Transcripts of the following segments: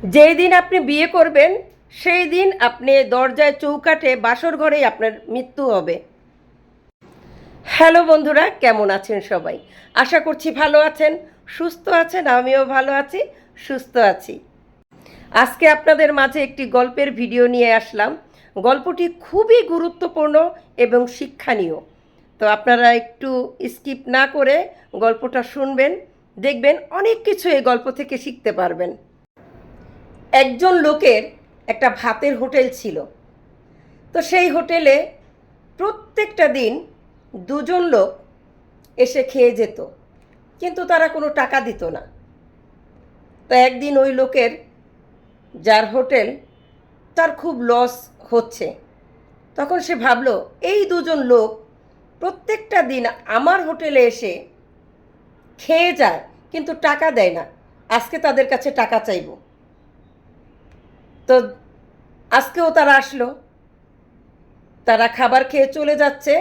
যেই দিন আপনি বিয়ে করবেন সেই দিন আপনি দরজায় চৌকাঠে বাসর ঘরেই আপনার মৃত্যু হবে। হ্যালো বন্ধুরা, কেমন আছেন সবাই? আশা করছি ভালো আছেন, সুস্থ আছেন। আমিও ভালো আছি, সুস্থ আছি। আজকে আপনাদের মাঝে একটি গল্পের ভিডিও নিয়ে আসলাম। গল্পটি খুবই গুরুত্বপূর্ণ এবং শিক্ষণীয়। তো আপনারা একটু স্কিপ না করে গল্পটা শুনবেন, দেখবেন অনেক কিছু এই গল্প থেকে শিখতে পারবেন। একজন লোকের একটা ভাতের হোটেল ছিল। তো সেই হোটেলে প্রত্যেকটা দিন দুজন লোক এসে খেয়ে যেত, কিন্তু তারা কোনো টাকা দিত না। তো একদিন ওই লোকের, যার হোটেল, তার খুব লস হচ্ছে। তখন সে ভাবলো, এই দুজন লোক প্রত্যেকটা দিন আমার হোটেলে এসে খেয়ে যায় কিন্তু টাকা দেয় না, আজকে তাদের কাছে টাকা চাইব। তো আজকেও তারা আসলো, তারা খাবার খেয়ে চলে যাচ্ছে।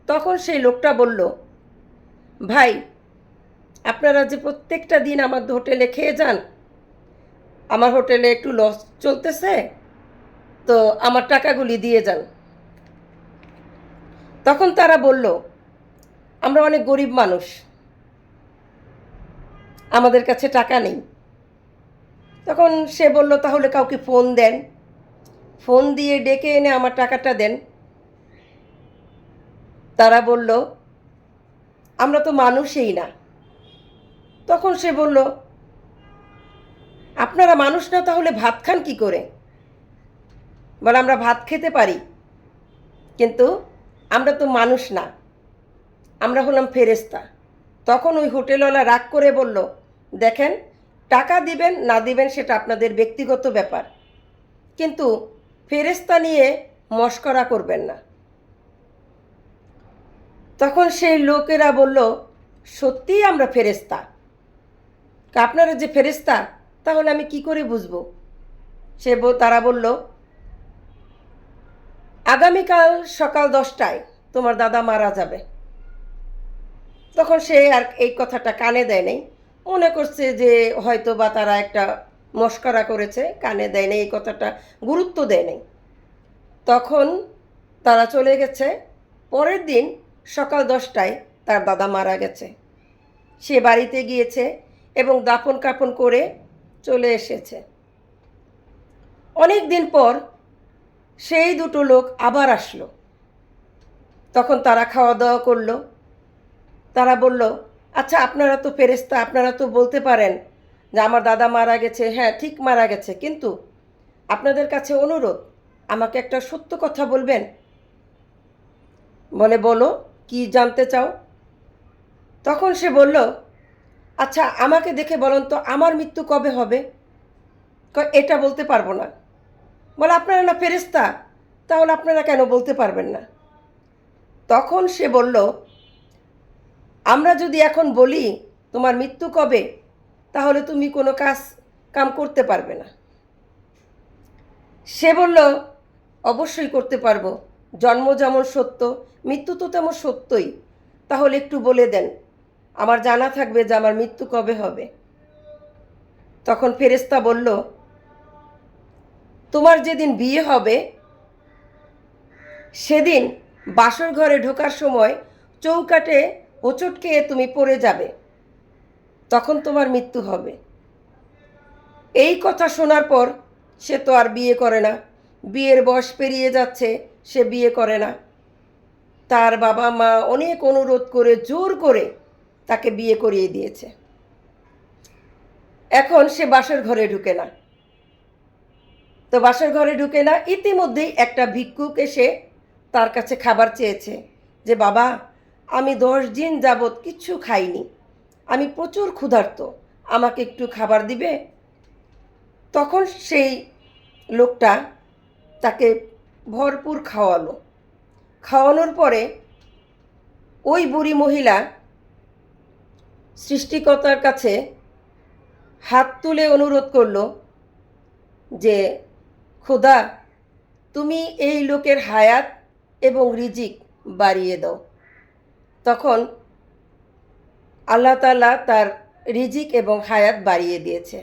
তখন সেই লোকটা বলল, ভাই, আপনারা যে প্রত্যেকটা দিন আমার হোটেলে খেয়ে যান, আমার হোটেলে একটু লস চলতেছে, তো আমার টাকাগুলি দিয়ে যান। তখন তারা বলল, আমরা অনেক গরিব মানুষ, আমাদের কাছে টাকা নেই। তখন সে বলল, তাহলে কাউকে ফোন দেন, ফোন দিয়ে ডেকে এনে আমার টাকাটা দেন। তারা বলল, আমরা তো মানুষই না। তখন সে বলল, আপনারা মানুষ না, তাহলে ভাত খান কি করে? বলে, আমরা ভাত খেতে পারি, কিন্তু আমরা তো মানুষ না, আমরা হলাম ফেরেশতা। তখন ওই হোটেলওয়ালা রাগ করে বলল, দেখেন, টাকা দিবেন না দিবেন সেটা আপনাদের ব্যক্তিগত ব্যাপার, কিন্তু ফেরেশতা নিয়ে মশকরা করবেন না। তখন সেই লোকেরা বলল, সত্যিই আমরা ফেরেশতা? আপনারা যে ফেরেশতা, তাহলে আমি কি করে বুঝবো? তারা বলল, আগামীকাল সকাল 10টায় তোমার দাদা মারা যাবে। তখন সে আর এই কথাটা কানে দেয় নাই, মনে করছে যে হয়তো বা তারা একটা মশকরা করেছে, কানে দেয় নাই, এই কথাটা গুরুত্ব দেয় নাই। তখন তারা চলে গেছে। পরের দিন সকাল 10টায় তার দাদা মারা গেছে। সে বাড়িতে গিয়েছে এবং দাফন কাফন করে চলে এসেছে। অনেক দিন পর সেই দুটো লোক আবার আসলো। তখন তারা খাওয়া দাওয়া করলো। তারা বলল, আচ্ছা, আপনারা তো ফেরেশতা, আপনারা তো বলতে পারেন যে আমার দাদা মারা গেছে। হ্যাঁ, ঠিক মারা গেছে, কিন্তু আপনাদের কাছে অনুরোধ, আমাকে একটা সত্য কথা বলবেন? বলে, বলো, কি জানতে চাও? তখন সে বলল, আচ্ছা, আমাকে দেখে বলুন তো আমার মৃত্যু কবে হবে? এটা বলতে পারবো না। বলে, আপনারা না ফেরেশতা, তাহলে আপনারা কেন বলতে পারবেন না? তখন সে বলল, আমরা যদি এখন বলি তোমার মৃত্যু কবে, তাহলে তুমি কোনো কাম করতে পারবে না। সে বলল, অবশ্যই করতে পারবো, জন্ম যেমন সত্য, মৃত্যু তো তেমন সত্যই। তাহলে একটু বলে দেন, আমার জানা থাকবে যে আমার মৃত্যু কবে হবে। তখন ফেরেশতা বলল, তোমার যেদিন বিয়ে হবে সেদিন বাসর ঘরে ঢোকার সময় চৌকাঠে হোঁচট খেয়ে তুমি পড়ে যাবে, তখন তোমার মৃত্যু হবে। এই কথা শোনার পর সে তো আর বিয়ে করে না। বিয়ের বয়স পেরিয়ে যাচ্ছে, সে বিয়ে করে না। তার বাবা মা অনেক অনুরোধ করে জোর করে তাকে বিয়ে করিয়ে দিয়েছে। এখন সে বাসর ঘরে ঢুকে না। তো বাসর ঘরে ঢুকে না, ইতিমধ্যেই একটা ভিক্ষুক এসে তার কাছে খাবার চেয়েছে, যে বাবা, আমি 10 দিন যাবৎ কিচ্ছু খাইনি, আমি প্রচুর ক্ষুধার্ত, আমাকে একটু খাবার দিবে? তখন সেই লোকটা তাকে ভরপুর খাওয়ালো। খাওয়ানোর পরে ওই বুড়ি মহিলা সৃষ্টিকর্তার কাছে হাত তুলে অনুরোধ করলো যে, খোদা, তুমি এই লোকের হায়াত এবং রিজিক বাড়িয়ে দাও। তখন আল্লাহ তাআলা তার রিজিক এবং হায়াত বাড়িয়ে দিয়েছে।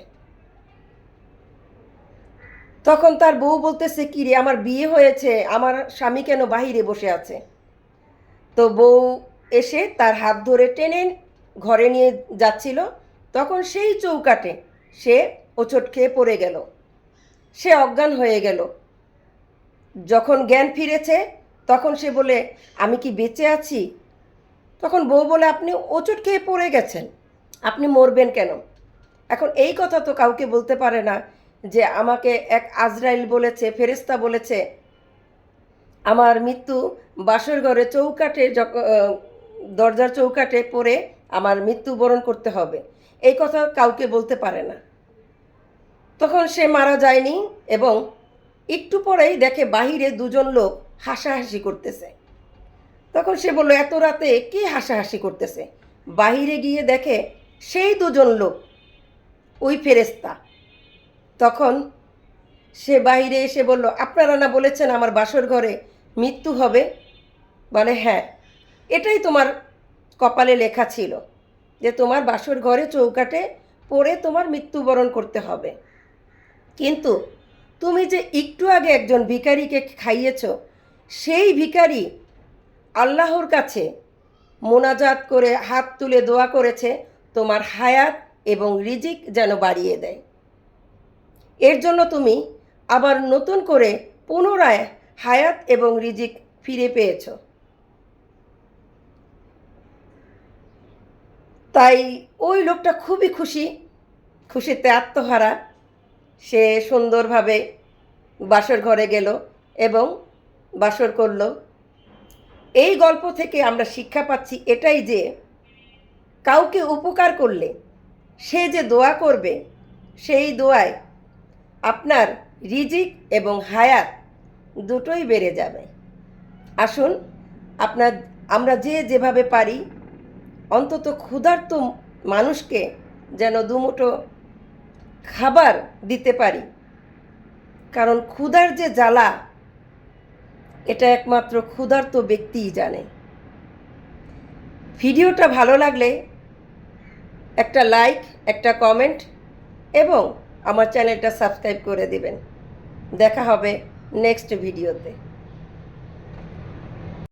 তখন তার বউ বলতেছে, কি রে, আমার বিয়ে হয়েছে, আমার স্বামী কেন বাহিরে বসে আছে? তো বউ এসে তার হাত ধরে টেনে ঘরে নিয়ে যাচ্ছিল, তখন সেই চৌকাঠে সে হোঁচট খেয়ে পড়ে গেল, সে অজ্ঞান হয়ে গেল। যখন জ্ঞান ফিরেছে তখন সে বলে, আমি কি বেঁচে আছি? তখন বউ বলে, আপনি হোঁচট খেয়ে পড়ে গেছেন, আপনি মরবেন কেন? এখন এই কথা তো কাউকে বলতে পারে না যে আমাকে এক আজরাইল বলেছে, ফেরেশতা বলেছে আমার মৃত্যু বাসর ঘরে চৌকাঠে দরজার চৌকাঠে পড়ে আমার মৃত্যুবরণ করতে হবে, এই কথা কাউকে বলতে পারে না। তখন সে মারা যায়নি এবং একটু পরেই দেখে বাহিরে দুজন লোক হাসাহাসি করতেছে। তখন সে বলল, এত রাতে কে হাসাহাসি করতেছে? বাহিরে গিয়ে দেখে সেই দুজন লোক ওই ফেরেশতা। তখন সে বাইরে এসে বলল, আপনারা না বলেছেন আমার বাসর ঘরে মৃত্যু হবে? বলে, হ্যাঁ, এটাই তোমার কপালে লেখা ছিল যে তোমার বাসর ঘরে চৌকাঠে পড়ে তোমার মৃত্যুবরণ করতে হবে। কিন্তু তুমি যে একটু আগে একজন ভিখারিকে খাইয়েছ, সেই ভিখারি আল্লাহর কাছে মোনাজাত করে হাত তুলে দোয়া করেছে তোমার হায়াত এবং রিজিক যেন বাড়িয়ে দেয়। এর জন্য তুমি আবার নতুন করে পুনরায় হায়াত এবং রিজিক ফিরে পেয়েছ। তাই ওই লোকটা খুবই খুশিতে আত্মহারা। সে সুন্দরভাবে বাসর ঘরে গেল এবং বাসর করল। এই গল্প থেকে আমরা শিক্ষা পাচ্ছি এটাই যে কাউকে উপকার করলে সে যে দোয়া করবে, সেই দোয়ায় আপনার রিজিক এবং হায়াত দুটোই বেড়ে যাবে। আসুন আমরা যেভাবে পারি অন্তত ক্ষুধার্ত মানুষকে যেন দুমুঠো খাবার দিতে পারি, কারণ ক্ষুধার যে জ্বালা এটা একমাত্র ক্ষুধার্ত ব্যক্তিই জানে। ভিডিওটা ভালো লাগলে একটা লাইক, একটা কমেন্ট এবং আমার চ্যানেলটা সাবস্ক্রাইব করে দিবেন। দেখা হবে নেক্সট ভিডিওতে।